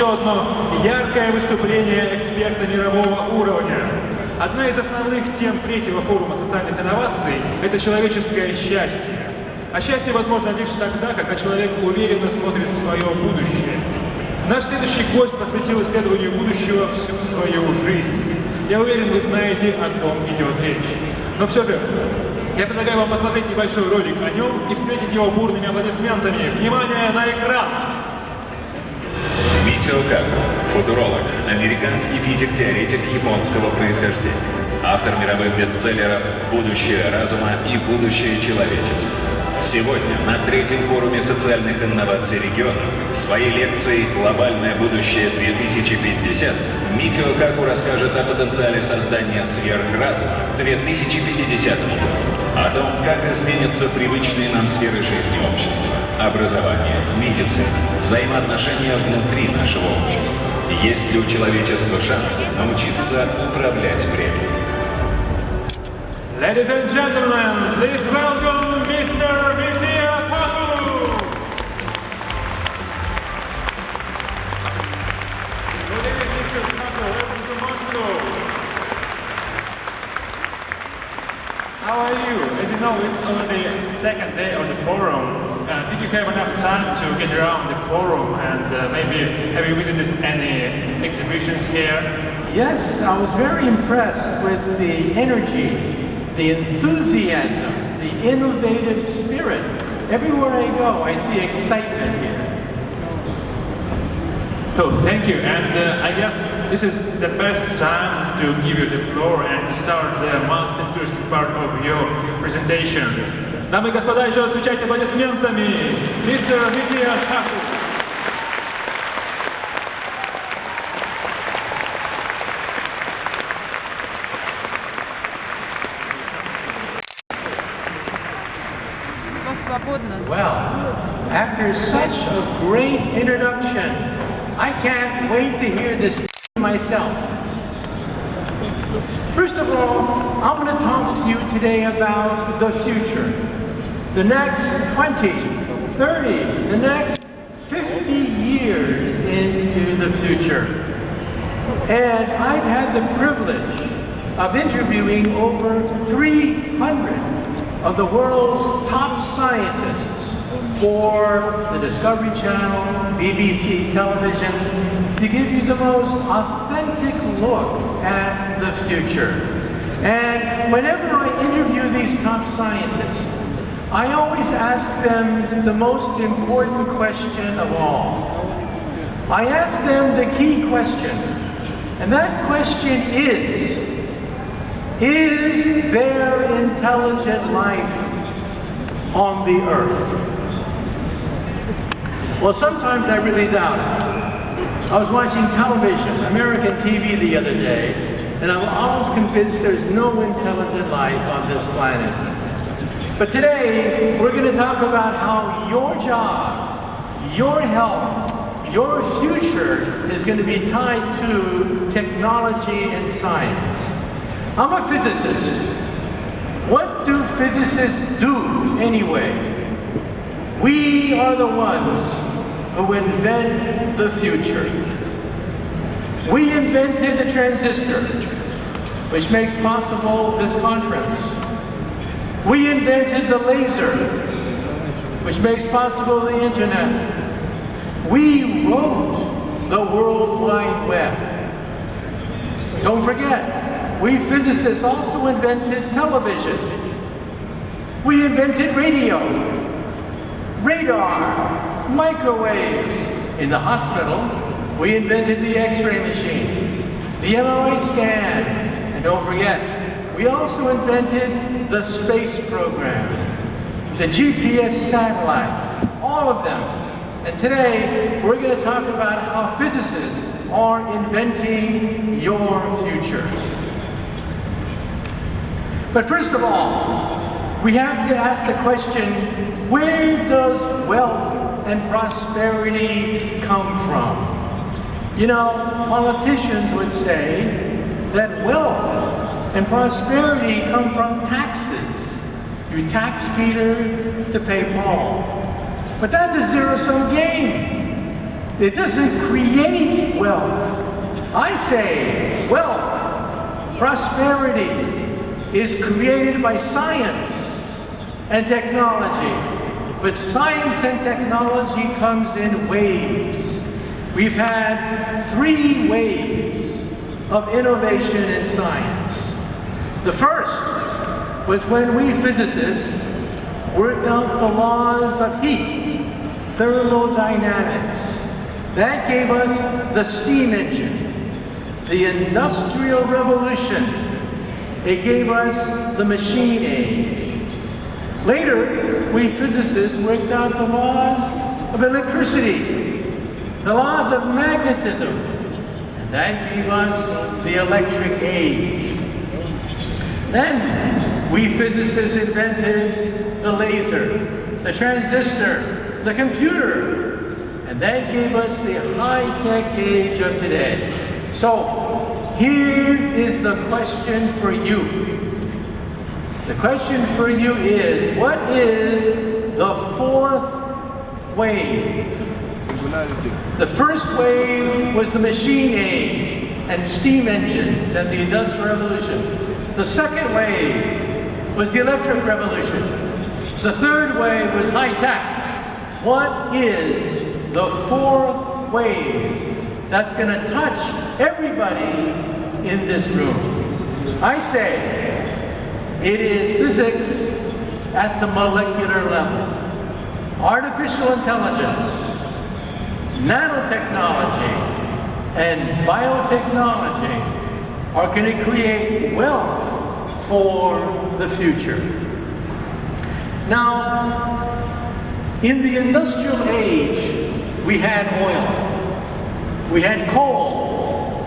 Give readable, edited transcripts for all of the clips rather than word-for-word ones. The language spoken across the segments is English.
еще одно яркое выступление эксперта мирового уровня. Одна из основных тем третьего форума социальных инноваций – это человеческое счастье. А счастье возможно лишь тогда, когда человек уверенно смотрит в свое будущее. Наш следующий гость посвятил исследованию будущего всю свою жизнь. Я уверен, вы знаете, о ком идет речь. Но все же, я предлагаю вам посмотреть небольшой ролик о нем и встретить его бурными аплодисментами. Внимание на экран! Митио Каку, футуролог, американский физик-теоретик японского происхождения. Автор мировых бестселлеров «Будущее, разума» и «Будущее, человечества». Сегодня на третьем форуме социальных инноваций регионов в своей лекции «Глобальное будущее 2050» Митио Каку расскажет о потенциале создания сверхразума к 2050 году, о том, как изменятся привычные нам сферы жизни общества, образование, медицина, взаимоотношения внутри нашего общества. Есть ли у человечества шанс научиться управлять временем? Ladies and gentlemen, please welcome Mr. Mitio Каку! Good evening, Mr. Каку. Welcome to Moscow. How are you? As you know, it's already the second day on the forum. Did you have enough time to get around the forum and maybe have you visited any exhibitions here? Yes, I was very impressed with the energy, the enthusiasm, the innovative spirit. Everywhere I go, I see excitement here. So thank you, and I guess this is the best time to give you the floor and to start the most interesting part of your presentation. Дамы и господа, еще раз встречайте аплодисментами мистер Митио Каку. Well, after such a great introduction, I can't wait to hear this myself. First of all, I'm going to talk to you today about the future. The next 20, 30, the next 50 years into the future. And I've had the privilege of interviewing over 300 of the world's top scientists for the Discovery Channel, BBC television, to give you the most authentic look at the future. And whenever I interview these top scientists, I always ask them the most important question of all. I ask them the key question, and that question is there intelligent life on the earth? Well, sometimes I really doubt it. I was watching television, American TV the other day, and I'm almost convinced there's no intelligent life on this planet. But today, we're going to talk about how your job, your health, your future is going to be tied to technology and science. I'm a physicist. What do physicists do anyway? We are the ones who invent the future. We invented the transistor, which makes possible this conference. We invented the laser, which makes possible the internet. We wrote the World Wide Web. Don't forget, we physicists also invented television. We invented radio, radar, microwaves. In the hospital, we invented the X-ray machine, the MRI scan, and don't forget, we also invented the space program, the GPS satellites, all of them. And today, we're going to talk about how physicists are inventing your futures. But first of all, we have to ask the question, where does wealth and prosperity come from? You know, politicians would say that wealth and prosperity come from taxes. You tax Peter to pay Paul. But that's a zero-sum game. It doesn't create I say wealth, prosperity is created by science and technology. But science and technology comes in waves. We've had 3 waves of innovation in science. The first was when we physicists worked out the laws of heat, thermodynamics. That gave us the steam engine, the Industrial Revolution. It gave us the machine age. Later, we physicists worked out the laws of electricity, the laws of magnetism, and that gave us the electric age. Then, we physicists invented the laser, the transistor, the computer, and that gave us the high-tech age of today. So, here is the question for you. The question for you is, what is the 4th wave? The first wave was the machine age and steam engines and the Industrial Revolution. The second wave was the electric revolution. The third wave was high-tech. What is the 4th wave that's going to touch everybody in this room? I say, it is physics at the molecular level. Artificial intelligence, nanotechnology, and biotechnology are going to create wealth for the future. Now, in the industrial age, we had oil, we had coal.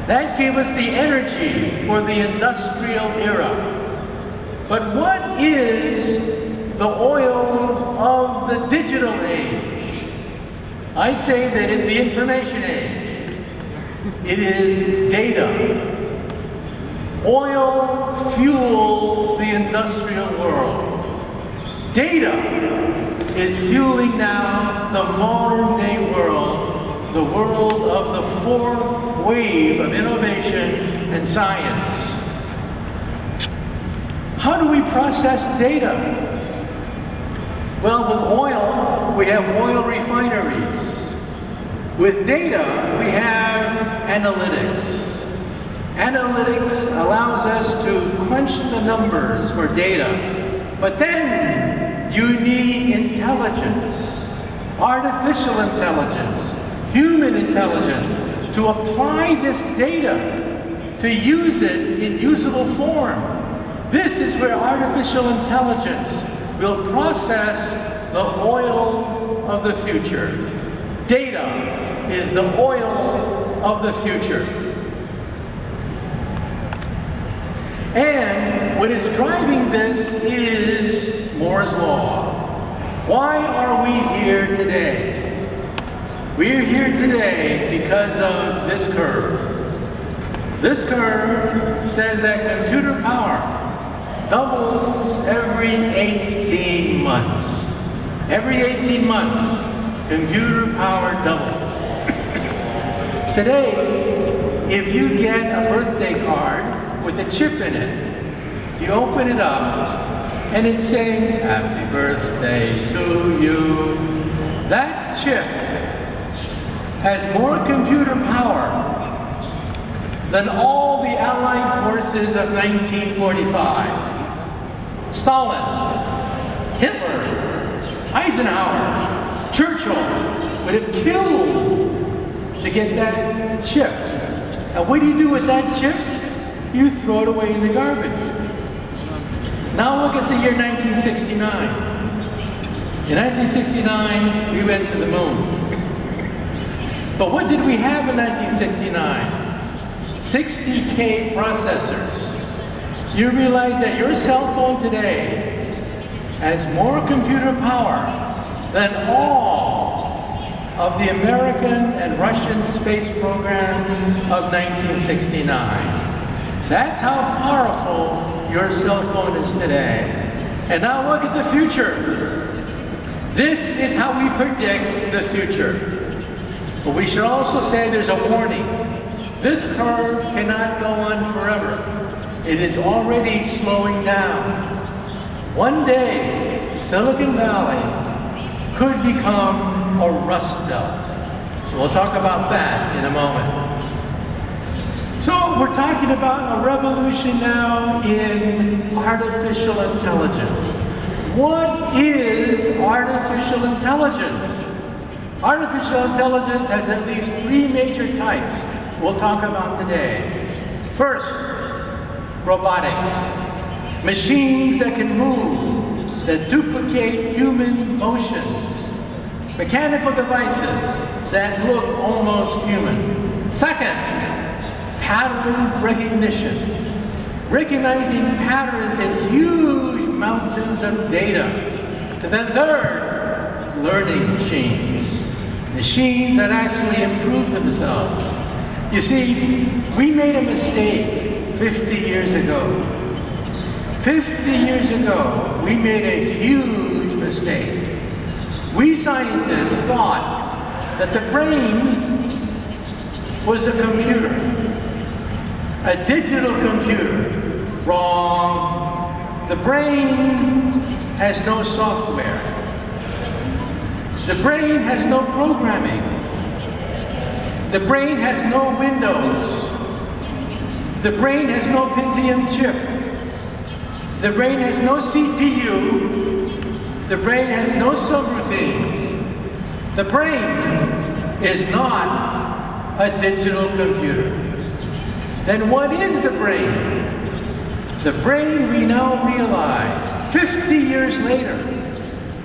That gave us the energy for the industrial era. But what is the oil of the digital age? I say that in the information age, it is data. Oil fueled the industrial world. Data is fueling now the modern day world, the world of the 4th wave of innovation and science. How do we process data? Well, with oil, we have oil refineries. With data, we have analytics. Analytics allows us to crunch the numbers for data. But then you need intelligence, artificial intelligence, human intelligence, to apply this data, to use it in usable form. This is where artificial intelligence will process the oil of the future. Data is the oil of the future. And what is driving this is Moore's Law. Why are we here today? We're here today because of this curve. This curve says that computer power doubles every 18 months. Every 18 months, computer power doubles. Today, if you get a birthday card with a chip in it, you open it up, and it sings, "Happy birthday to you." That chip has more computer power than all the Allied forces of 1945. Stalin, Hitler, Eisenhower, Churchill would have killed to get that chip. And what do you do with that chip? You throw it away in the garbage. Now look at the year 1969. In 1969, we went to the moon. But what did we have in 1969? 60K processors. You realize that your cell phone today has more computer power than all of the American and Russian space program of 1969. That's how powerful your cell phone is today. And now look at the future. This is how we predict the future. But we should also say there's a warning. This curve cannot go on forever. It is already slowing down. One day, Silicon Valley could become a rust belt. We'll talk about that in a moment. So we're talking about a revolution now in artificial intelligence. What is artificial intelligence? Artificial intelligence has at least 3 major types we'll talk about today. First, robotics. Machines that can move, that duplicate human motions. Mechanical devices that look almost human. Second, pattern recognition. Recognizing patterns in huge mountains of data. And then third, learning machines. Machines that actually improve themselves. You see, we made a mistake 50 years ago. 50 years ago, we made a huge mistake. We scientists thought that the brain was a computer, a digital computer. Wrong. The brain has no software. The brain has no programming. The brain has no Windows. The brain has no Pentium chip. The brain has no CPU. The brain has no subroutines. The brain is not a digital computer. Then what is the brain? The brain, we now realize, 50 years later,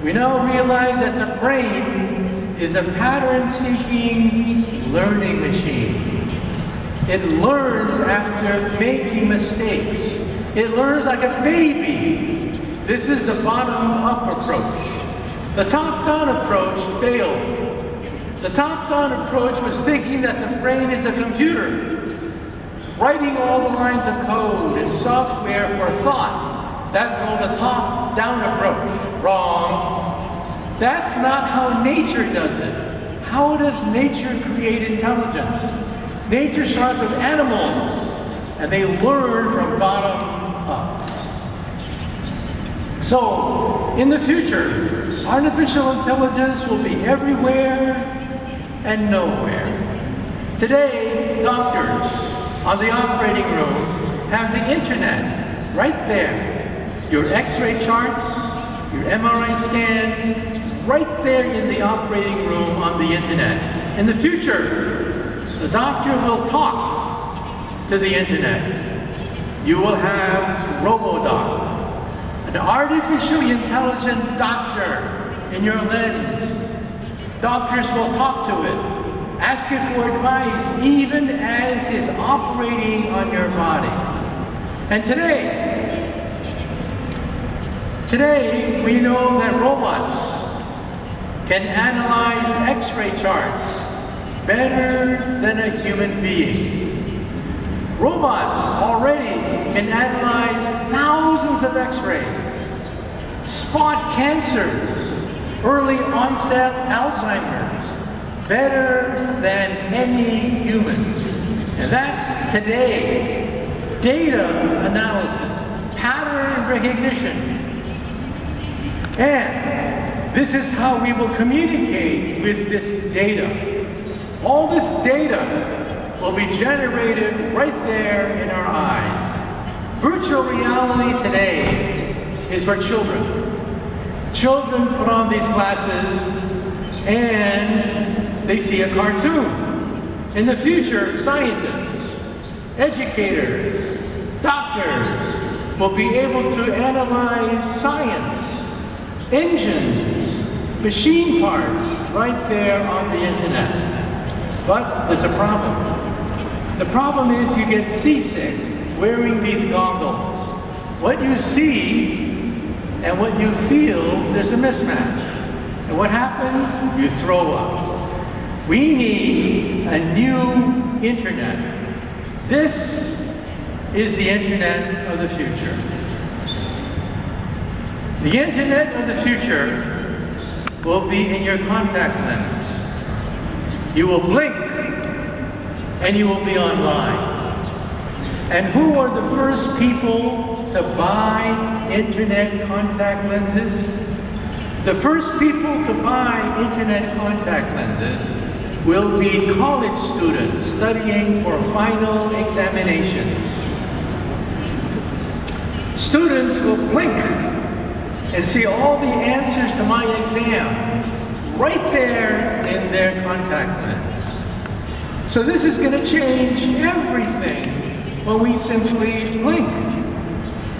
we now realize that the brain is a pattern-seeking learning machine. It learns after making mistakes. It learns like a baby. This is the bottom-up approach. The top-down approach failed. The top-down approach was thinking that the brain is a computer, writing all the lines of code and software for thought. That's called a top-down approach. Wrong. That's not how nature does it. How does nature create intelligence? Nature starts with animals, and they learn from bottom up. So, in the future, artificial intelligence will be everywhere and nowhere. Today, doctors on the operating room have the internet right there. Your X-ray charts, your MRI scans, right there in the operating room on the internet. In the future, the doctor will talk to the internet. You will have RoboDoc, an artificially intelligent doctor in your lens. Doctors will talk to it, ask it for advice, even as it's operating on your body. And today we know that robots can analyze X-ray charts better than a human being. Robots already can analyze thousands of X-rays, spot cancers, early onset Alzheimer's, better than any human. And that's today. Data analysis, pattern recognition. And this is how we will communicate with this data. All this data will be generated right there in our eyes. Virtual reality today is for children. Children put on these glasses and they see a cartoon. In the future, scientists, educators, doctors will be able to analyze science, engines, machine parts right there on the internet. But there's a problem. The problem is you get seasick wearing these goggles. What you see and what you feel, there's a mismatch. And what happens? You throw up. We need a new internet. This is the internet of the future. The internet of the future will be in your contact lens. You will blink and you will be online. And who are the first people to buy internet contact lenses? The first people to buy internet contact lenses will be college students studying for final examinations. Students will blink and see all the answers to my exam right there in their contact lens. So this is going to change everything when we simply blink.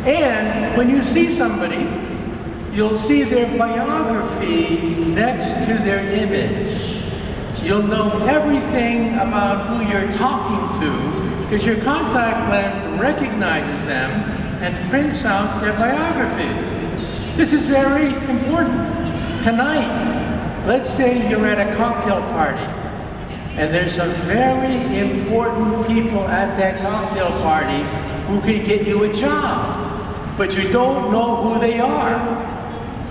And when you see somebody, you'll see their biography next to their image. You'll know everything about who you're talking to because your contact lens recognizes them and prints out their biography. This is very important. Tonight, let's say you're at a cocktail party and there's some very important people at that cocktail party who could get you a job, but you don't know who they are.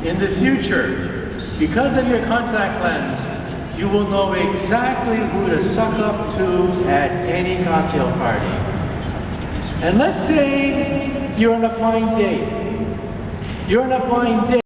In the future, because of your contact lens, you will know exactly who to suck up to at any cocktail party. And let's say you're on a blind date. You're on a blind date